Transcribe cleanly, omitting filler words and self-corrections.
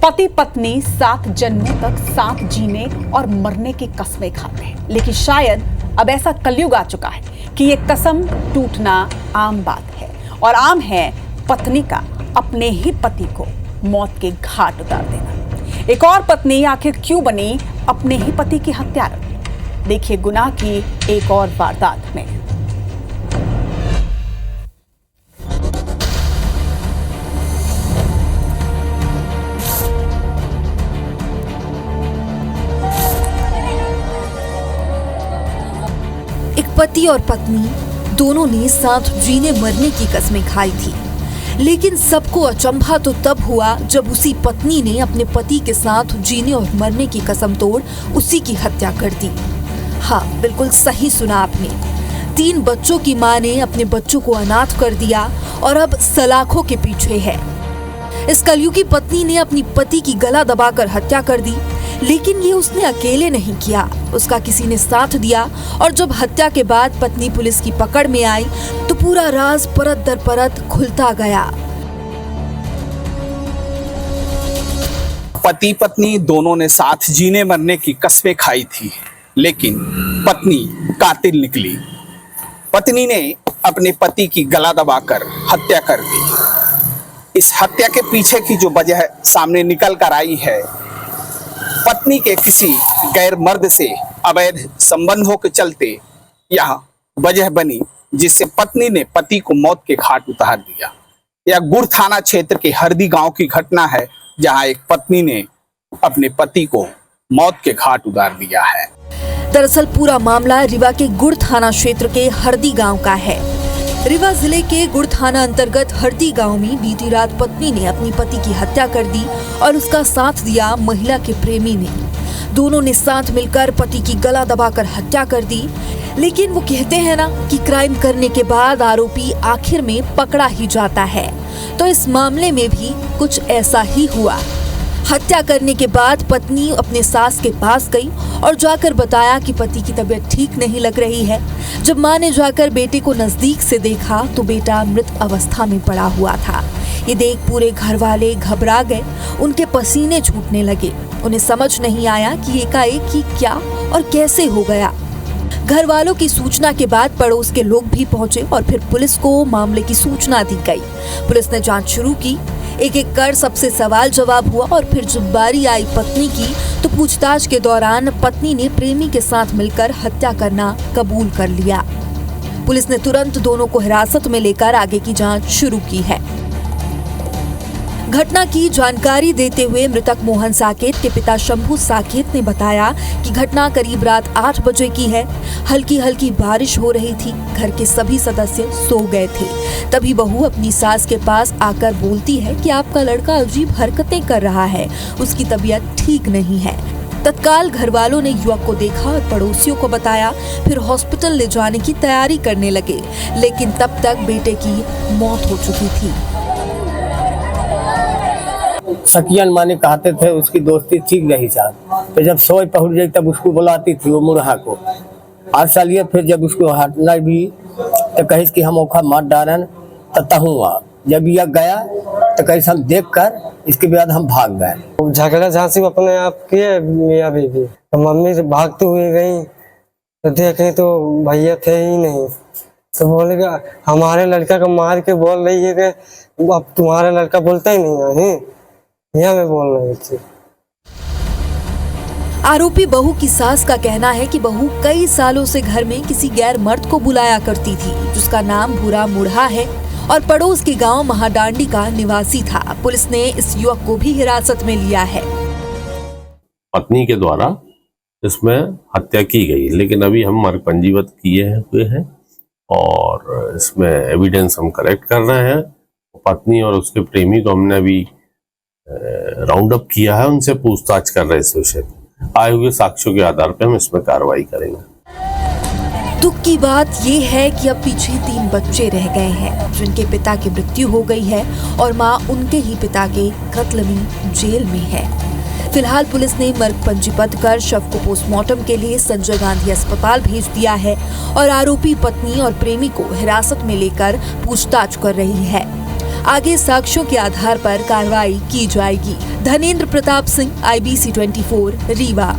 पति पत्नी 7 जन्मों तक साथ जीने और मरने की कस्में खाते हैं, लेकिन शायद अब ऐसा कलयुग आ चुका है कि ये कसम टूटना आम बात है। और आम है पत्नी का अपने ही पति को मौत के घाट उतार देना। एक और पत्नी आखिर क्यों बनी अपने ही पति की हत्यारा? देखिए गुनाह की एक और वारदात में। पति और पत्नी दोनों ने साथ जीने मरने की कस्में खाई थी, लेकिन सबको अचंभा तो तब हुआ जब उसी पत्नी ने अपने पति के साथ जीने और मरने की कसम तोड़ उसी की हत्या कर दी। हाँ, बिल्कुल सही सुना आपने। 3 बच्चों की मां ने अपने बच्चों को अनाथ कर दिया और अब सलाखों के पीछे है। इस कलयुगी पत्नी ने अपनी पति की गला दबाकर हत्या कर दी, लेकिन ये उसने अकेले नहीं किया, उसका किसी ने साथ दिया। और जब हत्या के बाद पत्नी पुलिस की पकड़ में आई तो पूरा राज परत दर परत खुलता गया। पति पत्नी दोनों ने साथ जीने मरने की कस्में खाई थी, लेकिन पत्नी कातिल निकली। पत्नी ने अपने पति की गला दबाकर हत्या कर दी। इस हत्या के पीछे की जो वजह सामने निकल कर आई है, पत्नी के किसी गैर मर्द से अवैध संबंधों के चलते यह वजह बनी, जिससे पत्नी ने पति को मौत के घाट उतार दिया। यह गुड़ थाना क्षेत्र के हरदी गांव की घटना है, जहां एक पत्नी ने अपने पति को मौत के घाट उतार दिया है। दरअसल पूरा मामला रीवा के गुड़ थाना क्षेत्र के हरदी गांव का है। रीवा जिले के गुड़ थाना अंतर्गत हरदी गांव में बीती रात पत्नी ने अपनी पति की हत्या कर दी और उसका साथ दिया महिला के प्रेमी ने। दोनों ने साथ मिलकर पति की गला दबाकर हत्या कर दी। लेकिन वो कहते हैं ना कि क्राइम करने के बाद आरोपी आखिर में पकड़ा ही जाता है, तो इस मामले में भी कुछ ऐसा ही हुआ। हत्या करने के बाद पत्नी अपने सास के पास गई और जाकर बताया कि पति की तबीयत ठीक नहीं लग रही है। जब मां ने जाकर बेटे को नजदीक से देखा तो बेटा मृत अवस्था में पड़ा हुआ था। ये देख पूरे घर वाले घबरा गए, उनके पसीने छूटने लगे। उन्हें समझ नहीं आया कि एकाएक ही क्या और कैसे हो गया। घर वालों की सूचना के बाद पड़ोस के लोग भी पहुंचे और फिर पुलिस को मामले की सूचना दी गई। पुलिस ने जांच शुरू की। एक एक कर सबसे सवाल जवाब हुआ और फिर जब बारी आई पत्नी की तो पूछताछ के दौरान पत्नी ने प्रेमी के साथ मिलकर हत्या करना कबूल कर लिया। पुलिस ने तुरंत दोनों को हिरासत में लेकर आगे की जांच शुरू की है। घटना की जानकारी देते हुए मृतक मोहन साकेत के पिता शंभू साकेत ने बताया कि घटना करीब रात 8 बजे की है। हल्की हल्की बारिश हो रही थी, घर के सभी सदस्य सो गए थे। तभी बहू अपनी सास के पास आकर बोलती है कि आपका लड़का अजीब हरकतें कर रहा है, उसकी तबीयत ठीक नहीं है। तत्काल घर वालों ने युवक को देखा और पड़ोसियों को बताया, फिर हॉस्पिटल ले जाने की तैयारी करने लगे, लेकिन तब तक बेटे की मौत हो चुकी थी। सकियन माने कहते थे, उसकी दोस्ती ठीक रही साहब। तो जब सोई पहुंच गई तब उसको बुलाती थी वो मुरहा को। आज सालिए फिर जब उसको हटना भी तो कही कि हम ओखा मार डालन तहुआ। जब यह गया तो कहीं हम देख कर इसके बाद हम भाग गए। झगड़ा झांसी अपने आप किए मियाँ बीवी, तो मम्मी से भागते हुए गई तो देखे तो भैया थे ही नहीं। तो बोलेगा हमारे लड़का को मार के बोल रही है कि अब तुम्हारा लड़का बोलता ही नहीं है, यह मैं बोल रही थी। आरोपी बहू की सास का कहना है कि बहू कई सालों से घर में किसी गैर मर्द को बुलाया करती थी, जिसका नाम भूरा मुढ़ा है और पड़ोस के गांव महाडांडी का निवासी था। पुलिस ने इस युवक को भी हिरासत में लिया है। पत्नी के द्वारा इसमें हत्या की गई, लेकिन अभी हम मर्ग पंजीबद्ध किए हुए हैं और इसमें एविडेंस हम कलेक्ट कर रहे हैं। पत्नी और उसके प्रेमी को हमने अभी राउंड अप किया है, उनसे पूछताछ कर रहे हैं। इस विषय आए हुए साक्ष्यों के आधार पर हम इसमें कार्रवाई करेंगे। दुख की बात ये है कि अब पीछे 3 बच्चे रह गए हैं, जिनके पिता की मृत्यु हो गई है और मां उनके ही पिता के कत्ल में जेल में है। फिलहाल पुलिस ने मर्ग पंजीबद्ध कर शव को पोस्टमार्टम के लिए संजय गांधी अस्पताल भेज दिया है और आरोपी पत्नी और प्रेमी को हिरासत में लेकर पूछताछ कर रही है। आगे साक्ष्यों के आधार पर कार्रवाई की जाएगी। धनेंद्र प्रताप सिंह, IBC 24, रीवा।